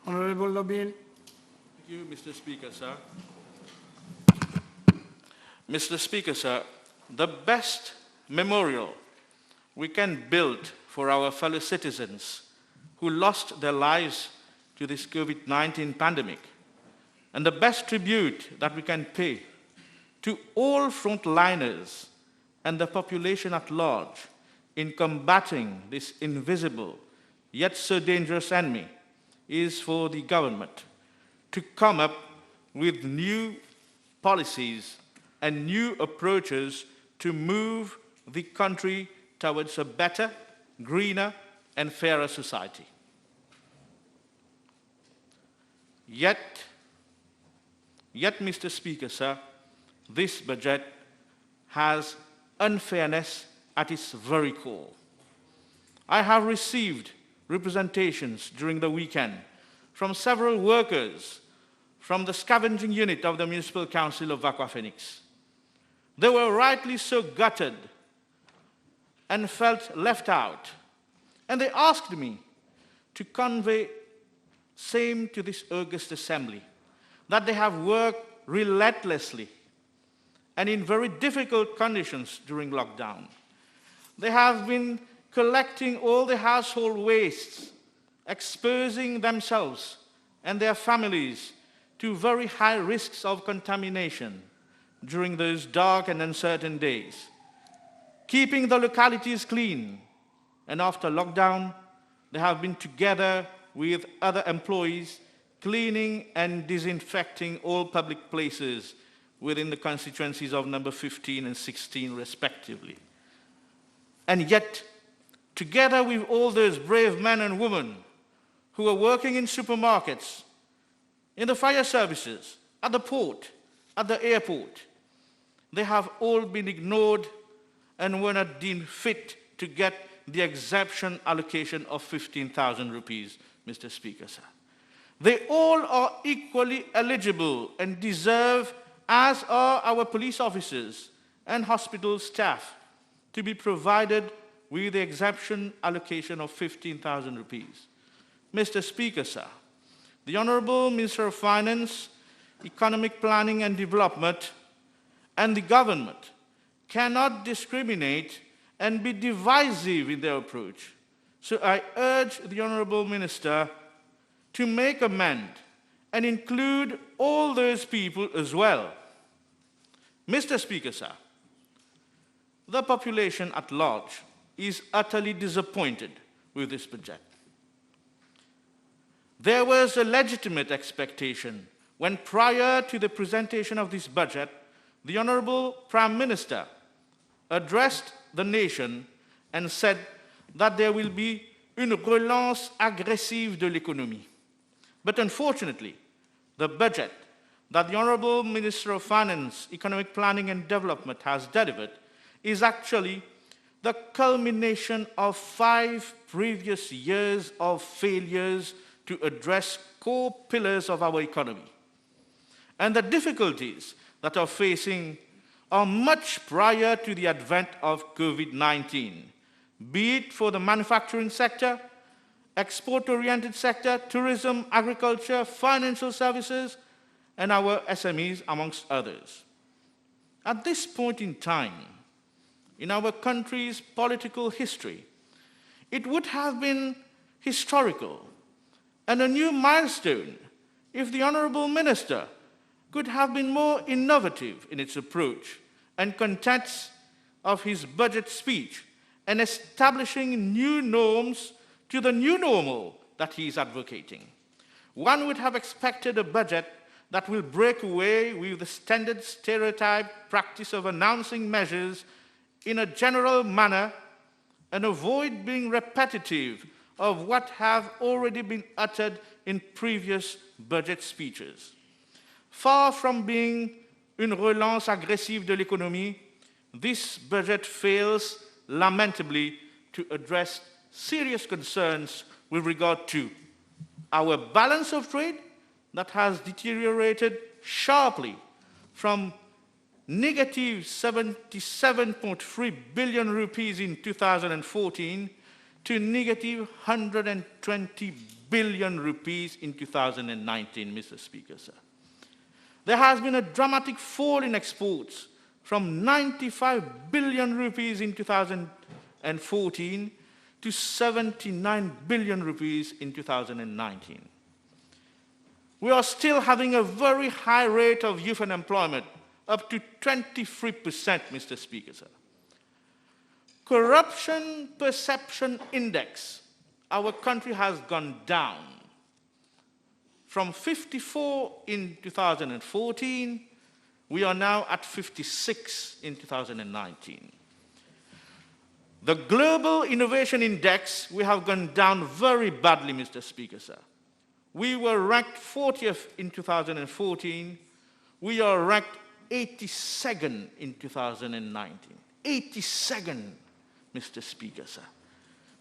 Honorable Lobine. Thank you, Mr. Speaker, sir. Mr. Speaker, sir, the best memorial we can build for our fellow citizens who lost their lives to this COVID-19 pandemic, and the best tribute that we can pay to all frontliners and the population at large in combating this invisible yet so dangerous enemy is for the government to come up with new policies and new approaches to move the country towards a better, greener, and fairer society. Yet, Mr. Speaker, sir, this budget has unfairness at its very core. I have received representations during the weekend from several workers from the scavenging unit of the Municipal Council of Vakwa Phoenix. They were rightly so gutted and felt left out, and they asked me to convey same to this august assembly, that they have worked relentlessly and in very difficult conditions during lockdown. They have been collecting all the household wastes, exposing themselves and their families to very high risks of contamination during those dark and uncertain days, keeping the localities clean. And after lockdown, they have been together with other employees cleaning and disinfecting all public places within the constituencies of number 15 and 16 respectively. And yet, together with all those brave men and women who are working in supermarkets, in the fire services, at the port, at the airport, they have all been ignored and were not deemed fit to get the exemption allocation of 15,000 rupees, Mr. Speaker, sir. They all are equally eligible and deserve, as are our police officers and hospital staff, to be provided with the exemption allocation of 15,000 rupees. Mr. Speaker, sir, the Honorable Minister of Finance, Economic Planning and Development, and the government cannot discriminate and be divisive in their approach. So I urge the Honorable Minister to make amend and include all those people as well. Mr. Speaker, sir, the population at large is utterly disappointed with this budget. There was a legitimate expectation when, prior to the presentation of this budget, the Honorable Prime Minister addressed the nation and said that there will be une relance agressive de l'économie. But unfortunately, the budget that the Honorable Minister of Finance, Economic Planning and Development has delivered is actually the culmination of 5 previous years of failures to address core pillars of our economy. And the difficulties that are facing are much prior to the advent of COVID-19, be it for the manufacturing sector, export-oriented sector, tourism, agriculture, financial services, and our SMEs, amongst others. At this point in time, in our country's political history, it would have been historical and a new milestone if the Honorable Minister could have been more innovative in its approach and contents of his budget speech and establishing new norms to the new normal that he is advocating. One would have expected a budget that will break away with the standard stereotype practice of announcing measures in a general manner and avoid being repetitive of what have already been uttered in previous budget speeches. Far from being une relance agressive de l'économie, this budget fails lamentably to address serious concerns with regard to our balance of trade that has deteriorated sharply from negative 77.3 billion rupees in 2014 to negative 120 billion rupees in 2019, Mr. Speaker, sir. There has been a dramatic fall in exports from 95 billion rupees in 2014 to 79 billion rupees in 2019. We are still having a very high rate of youth unemployment, up to 23%, Mr. Speaker, sir. Corruption Perception Index, our country has gone down from 54 in 2014, we are now at 56 in 2019. The Global Innovation Index, we have gone down very badly, Mr. Speaker, sir. We were ranked 40th in 2014. We are ranked 82nd in 2019. 82nd, Mr. Speaker, sir.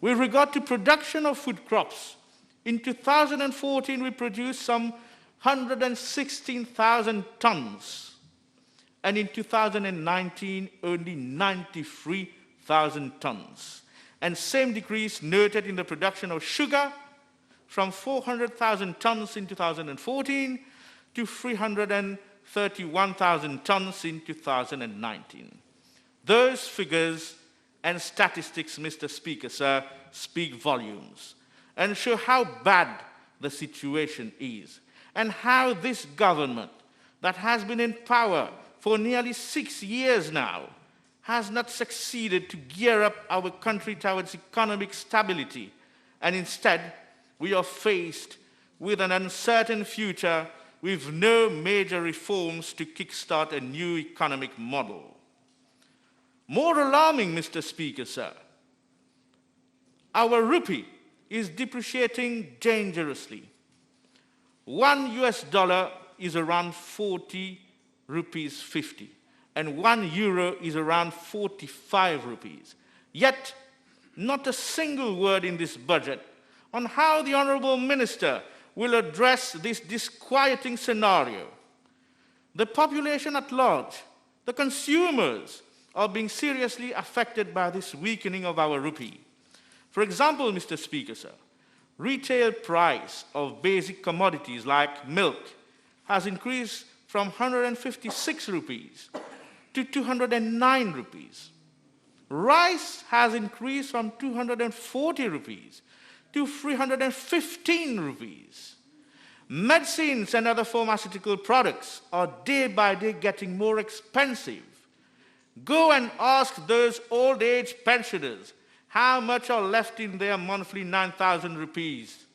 With regard to production of food crops, in 2014 we produced some 116,000 tons, and in 2019 only 93,000 tons. And same decrease noted in the production of sugar, from 400,000 tons in 2014 to 331,000 tons in 2019. Those figures and statistics, Mr. Speaker, sir, speak volumes and show how bad the situation is and how this government that has been in power for nearly 6 years now has not succeeded to gear up our country towards economic stability, and instead we are faced with an uncertain future with no major reforms to kickstart a new economic model. More alarming, Mr. Speaker, sir, our rupee is depreciating dangerously. $1 is around 40 rupees 50, and €1 is around 45 rupees. Yet, not a single word in this budget on how the Honourable Minister will address this disquieting scenario. The population at large, the consumers, are being seriously affected by this weakening of our rupee. For example, Mr. Speaker, sir, retail price of basic commodities like milk has increased from 156 rupees to 209 rupees. Rice has increased from 240 rupees to 315 rupees. Medicines and other pharmaceutical products are day by day getting more expensive. Go and ask those old age pensioners how much are left in their monthly 9,000 rupees.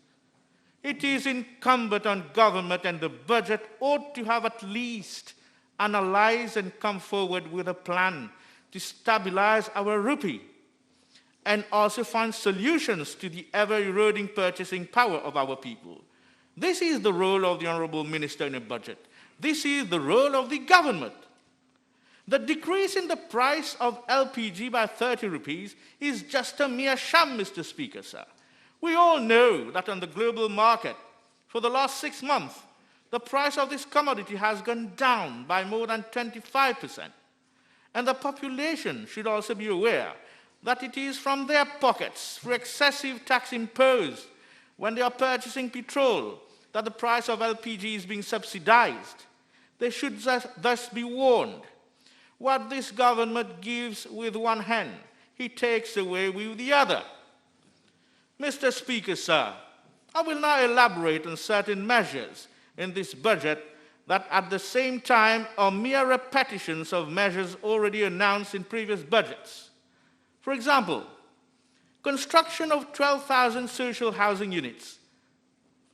It is incumbent on government, and the budget ought to have at least analyzed and come forward with a plan to stabilize our rupee and also find solutions to the ever-eroding purchasing power of our people. This is the role of the Honourable Minister in a budget. This is the role of the government. The decrease in the price of LPG by 30 rupees is just a mere sham, Mr. Speaker, sir. We all know that on the global market, for the last 6 months, the price of this commodity has gone down by more than 25%. And the population should also be aware that it is from their pockets, through excessive tax imposed when they are purchasing petrol, that the price of LPG is being subsidized. They should thus be warned. What this government gives with one hand, he takes away with the other. Mr. Speaker, sir, I will now elaborate on certain measures in this budget that at the same time are mere repetitions of measures already announced in previous budgets. For example, construction of 12,000 social housing units.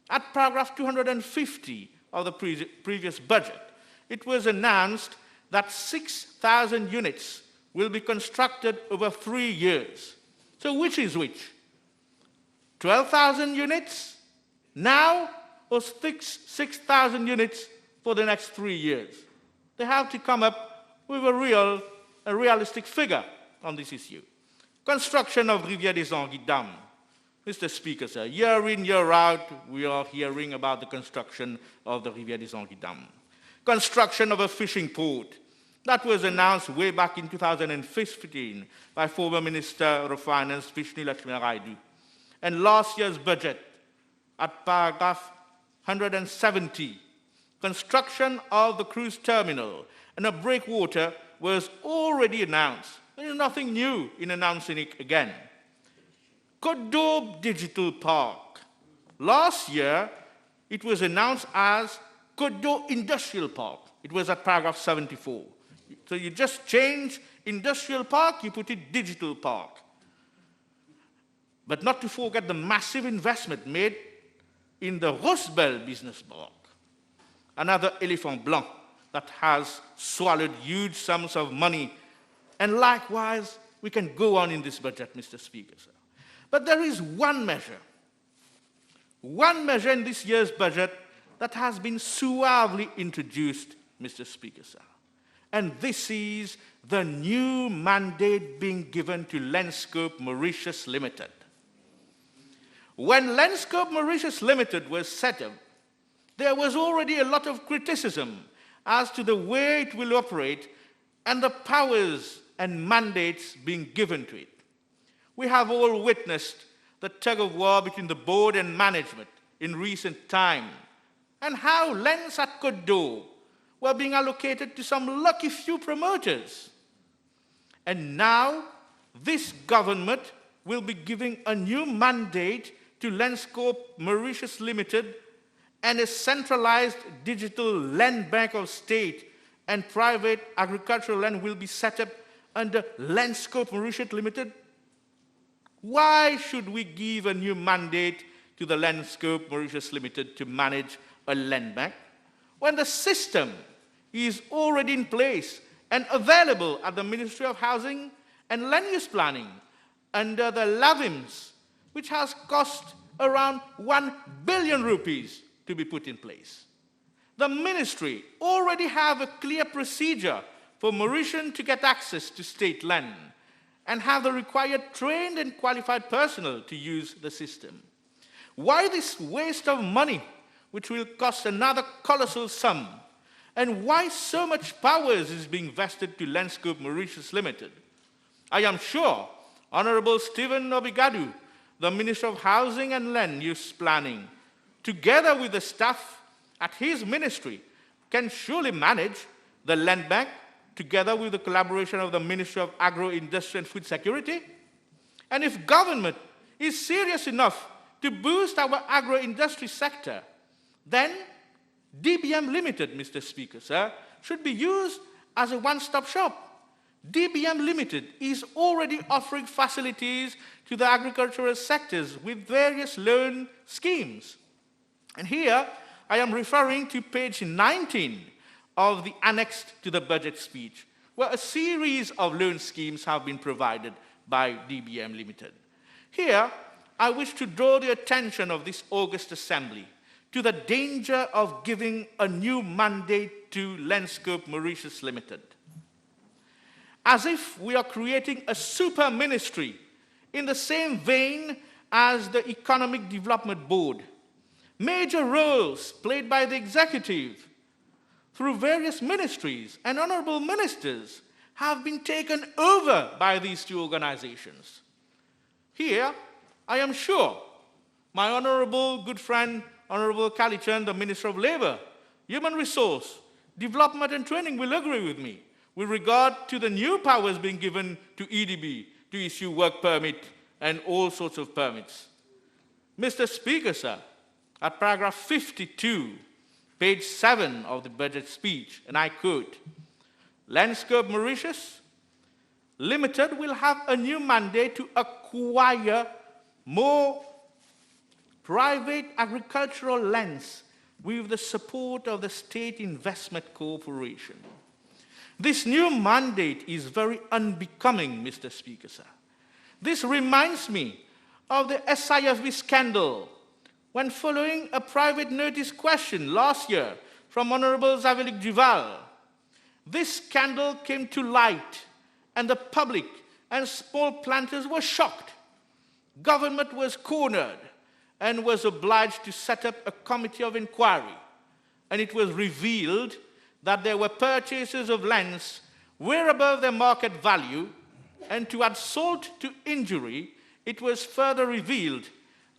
At paragraph 250 of the previous budget, it was announced that 6,000 units will be constructed over 3 years. So which is which? 12,000 units now, or 6,000 units for the next 3 years? They have to come up with a realistic figure on this issue. Construction of Rivière des Anguilles Dam. Mr. Speaker, sir, year in, year out, we are hearing about the construction of the Rivière des Anguilles Dam. Construction of a fishing port. That was announced way back in 2015 by former Minister of Finance Vishnu Lakshminaraydu. And last year's budget at paragraph 170, construction of the cruise terminal and a breakwater was already announced. There is nothing new in announcing it again. Côte d'Or Digital Park. Last year, it was announced as Côte d'Or Industrial Park. It was at paragraph 74. So you just change industrial park, you put it digital park. But not to forget the massive investment made in the Rosebel Business Park, another elephant blanc that has swallowed huge sums of money. And likewise, we can go on in this budget, Mr. Speaker, sir. But there is one measure in this year's budget that has been suavely introduced, Mr. Speaker, sir. And this is the new mandate being given to Lenscope Mauritius Limited. When Lenscope Mauritius Limited was set up, there was already a lot of criticism as to the way it will operate and the powers and mandates being given to it. We have all witnessed the tug-of-war between the board and management in recent time, and how Lens at Côte d'Or were being allocated to some lucky few promoters. And now, this government will be giving a new mandate to Lenscope Mauritius Limited, and a centralized digital land bank of state and private agricultural land will be set up under Lenscope Mauritius Limited. Why should we give a new mandate to the Lenscope Mauritius Limited to manage a land bank when the system is already in place and available at the Ministry of Housing and Land Use Planning under the LAVIMS, which has cost around 1 billion rupees to be put in place? The ministry already have a clear procedure for Mauritians to get access to state land and have the required trained and qualified personnel to use the system. Why this waste of money, which will cost another colossal sum? And why so much powers is being vested to Lenscope Mauritius Limited? I am sure Honorable Stephen Obigadu, the Minister of Housing and Land Use Planning, together with the staff at his ministry, can surely manage the land bank together with the collaboration of the Ministry of Agro, Industry and Food Security. And if government is serious enough to boost our agro-industry sector, then DBM Limited, Mr. Speaker, sir, should be used as a one-stop shop. DBM Limited is already offering facilities to the agricultural sectors with various loan schemes. And here, I am referring to page 19 of the annex to the budget speech, where a series of loan schemes have been provided by DBM Limited. Here, I wish to draw the attention of this August Assembly to the danger of giving a new mandate to Lenscope Mauritius Limited, as if we are creating a super ministry in the same vein as the Economic Development Board. Major roles played by the executive through various ministries and honorable ministers have been taken over by these two organizations. Here, I am sure my honorable good friend, Honorable Kalichan, the Minister of Labor, Human Resource, Development and Training will agree with me with regard to the new powers being given to EDB to issue work permit and all sorts of permits. Mr. Speaker, sir, at paragraph 52, page 7 of the budget speech, and I quote, Lenscope Mauritius Limited will have a new mandate to acquire more private agricultural lands with the support of the State Investment Corporation. This new mandate is very unbecoming, Mr. Speaker, sir. This reminds me of the SIFB scandal when, following a private notice question last year from Honorable Zavelik Duval, this scandal came to light and the public and small planters were shocked. Government was cornered and was obliged to set up a committee of inquiry, and it was revealed that there were purchases of lands way above their market value, and to add salt to injury, it was further revealed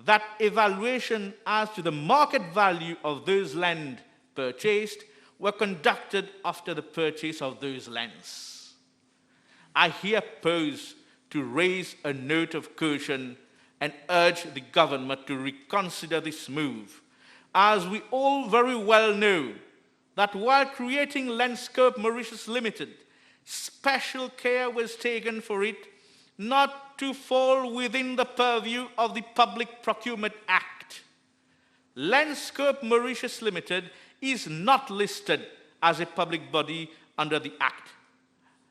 that evaluation as to the market value of those land purchased were conducted after the purchase of those lands. I here pose to raise a note of caution and urge the government to reconsider this move, as we all very well know that while creating Landscape Mauritius Limited, special care was taken for it not to fall within the purview of the Public Procurement Act. Landscape Mauritius Limited is not listed as a public body under the Act.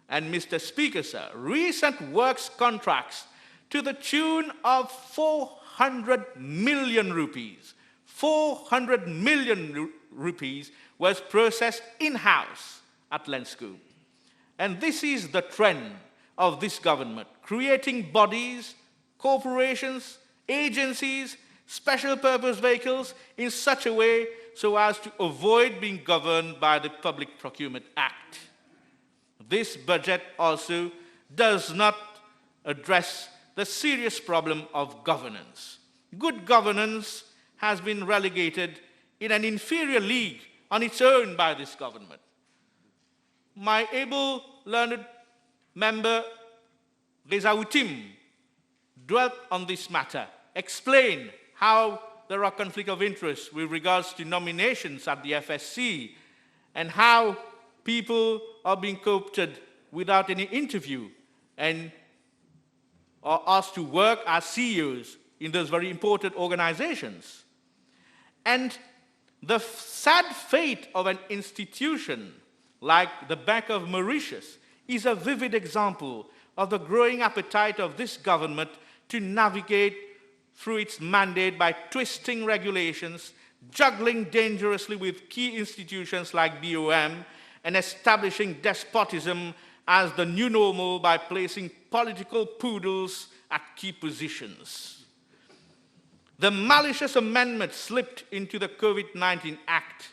And Mr. Speaker, sir, recent works contracts to the tune of 400 million rupees, 400 million rupees was processed in-house at Landscape. And this is the trend of this government, creating bodies, corporations, agencies, special purpose vehicles in such a way so as to avoid being governed by the Public Procurement Act. This budget also does not address the serious problem of governance. Good governance has been relegated in an inferior league on its own by this government. My able, learned member, Reza Utim, dwelt on this matter, explained how there are conflicts of interest with regards to nominations at the FSC and how people are being co-opted without any interview and are asked to work as CEOs in those very important organizations. And the sad fate of an institution like the Bank of Mauritius is a vivid example of the growing appetite of this government to navigate through its mandate by twisting regulations, juggling dangerously with key institutions like BOM, and establishing despotism as the new normal by placing political poodles at key positions. The malicious amendment slipped into the COVID-19 Act,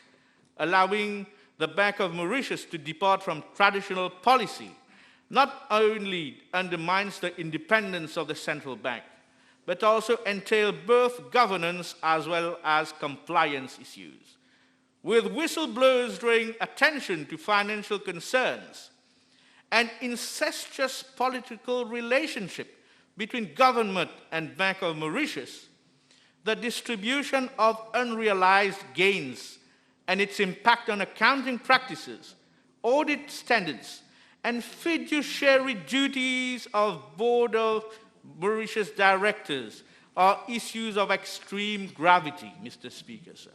allowing the Bank of Mauritius to depart from traditional policy, not only undermines the independence of the central bank, but also entail both governance as well as compliance issues. With whistleblowers drawing attention to financial concerns, an incestuous political relationship between government and Bank of Mauritius, the distribution of unrealized gains and its impact on accounting practices, audit standards, and fiduciary duties of Board of Mauritius directors are issues of extreme gravity, Mr. Speaker, sir.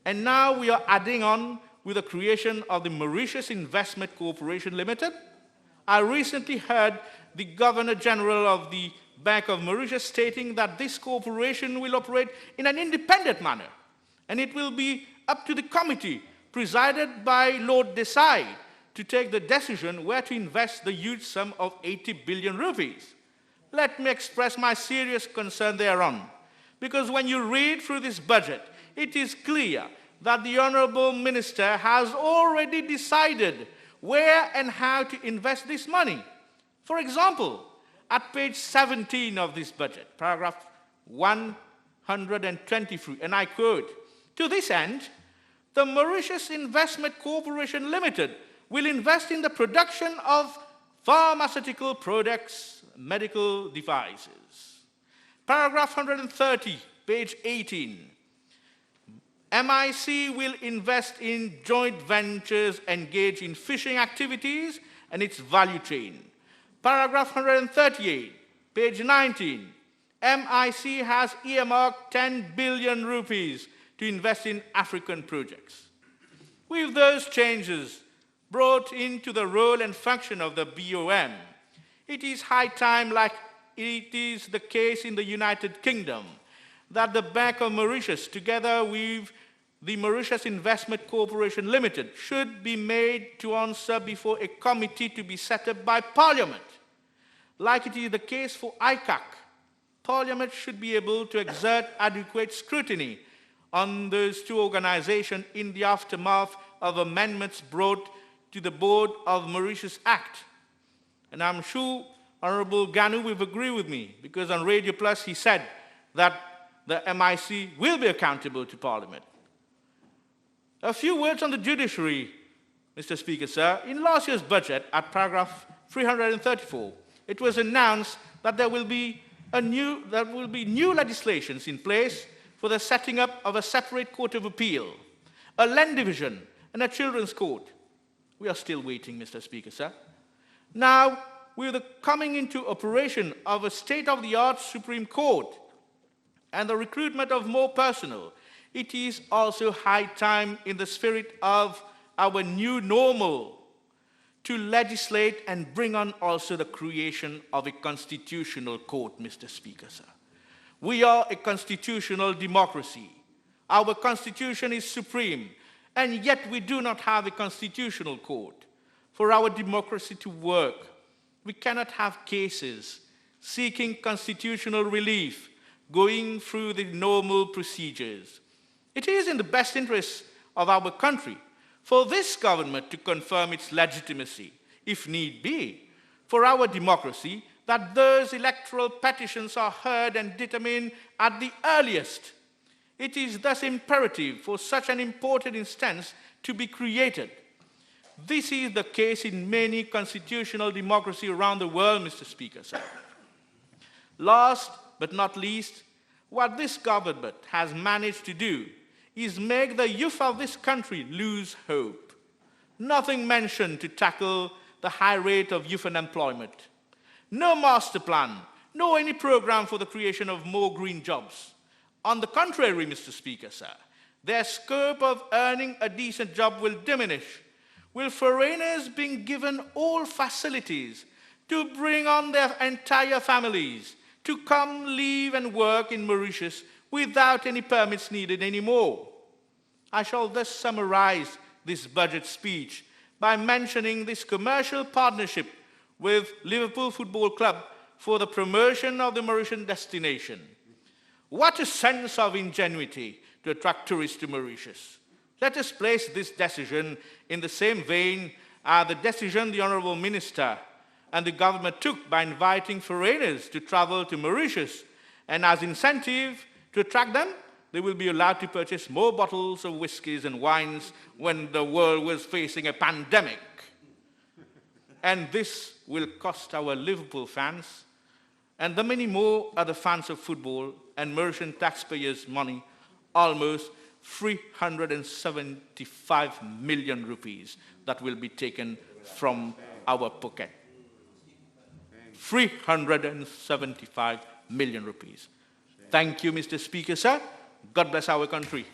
And now we are adding on with the creation of the Mauritius Investment Corporation Limited. I recently heard the Governor General of the Bank of Mauritius stating that this corporation will operate in an independent manner, and it will be up to the committee presided by Lord Desai to take the decision where to invest the huge sum of 80 billion rupees. Let me express my serious concern thereon, because when you read through this budget, it is clear that the Honourable Minister has already decided where and how to invest this money. For example, at page 17 of this budget, paragraph 123, and I quote, "To this end, the Mauritius Investment Corporation Limited will invest in the production of pharmaceutical products, medical devices." Paragraph 130, page 18. MIC will invest in joint ventures engaged in fishing activities and its value chain. Paragraph 138, page 19. MIC has earmarked 10 billion rupees to invest in African projects. With those changes brought into the role and function of the BOM, it is high time, like it is the case in the United Kingdom, that the Bank of Mauritius, together with the Mauritius Investment Corporation Limited, should be made to answer before a committee to be set up by Parliament. Like it is the case for ICAC, Parliament should be able to exert adequate scrutiny on those two organizations in the aftermath of amendments brought to the Board of Mauritius Act. And I'm sure Honorable Ganu will agree with me, because on Radio Plus he said that the MIC will be accountable to Parliament. A few words on the judiciary, Mr. Speaker, sir. In last year's budget, at paragraph 334, it was announced that there will be new legislations in place for the setting up of a separate court of appeal, a land division, and a children's court. We are still waiting, Mr. Speaker, sir. Now, with the coming into operation of a state-of-the-art Supreme Court and the recruitment of more personnel, it is also high time, in the spirit of our new normal, to legislate and bring on also the creation of a constitutional court, Mr. Speaker, sir. We are a constitutional democracy. Our constitution is supreme, and yet we do not have a constitutional court. For our democracy to work, we cannot have cases seeking constitutional relief going through the normal procedures. It is in the best interest of our country for this government to confirm its legitimacy, if need be, for our democracy, that those electoral petitions are heard and determined at the earliest. It is thus imperative for such an important instance to be created. This is the case in many constitutional democracies around the world, Mr. Speaker, sir. Last but not least, what this government has managed to do is make the youth of this country lose hope. Nothing mentioned to tackle the high rate of youth unemployment. No master plan, no any program for the creation of more green jobs. On the contrary, Mr. Speaker, sir, their scope of earning a decent job will diminish, with foreigners being given all facilities to bring on their entire families to come live and work in Mauritius without any permits needed anymore. I shall thus summarize this budget speech by mentioning this commercial partnership with Liverpool Football Club for the promotion of the Mauritian destination. What a sense of ingenuity to attract tourists to Mauritius. Let us place this decision in the same vein as the decision the Honourable Minister and the government took by inviting foreigners to travel to Mauritius, and as incentive to attract them, they will be allowed to purchase more bottles of whiskies and wines when the world was facing a pandemic. And this will cost our Liverpool fans and the many more other fans of football and Mauritian taxpayers' money almost 375 million rupees that will be taken from our pocket. 375 million rupees. Thank you, Mr. Speaker, sir. God bless our country.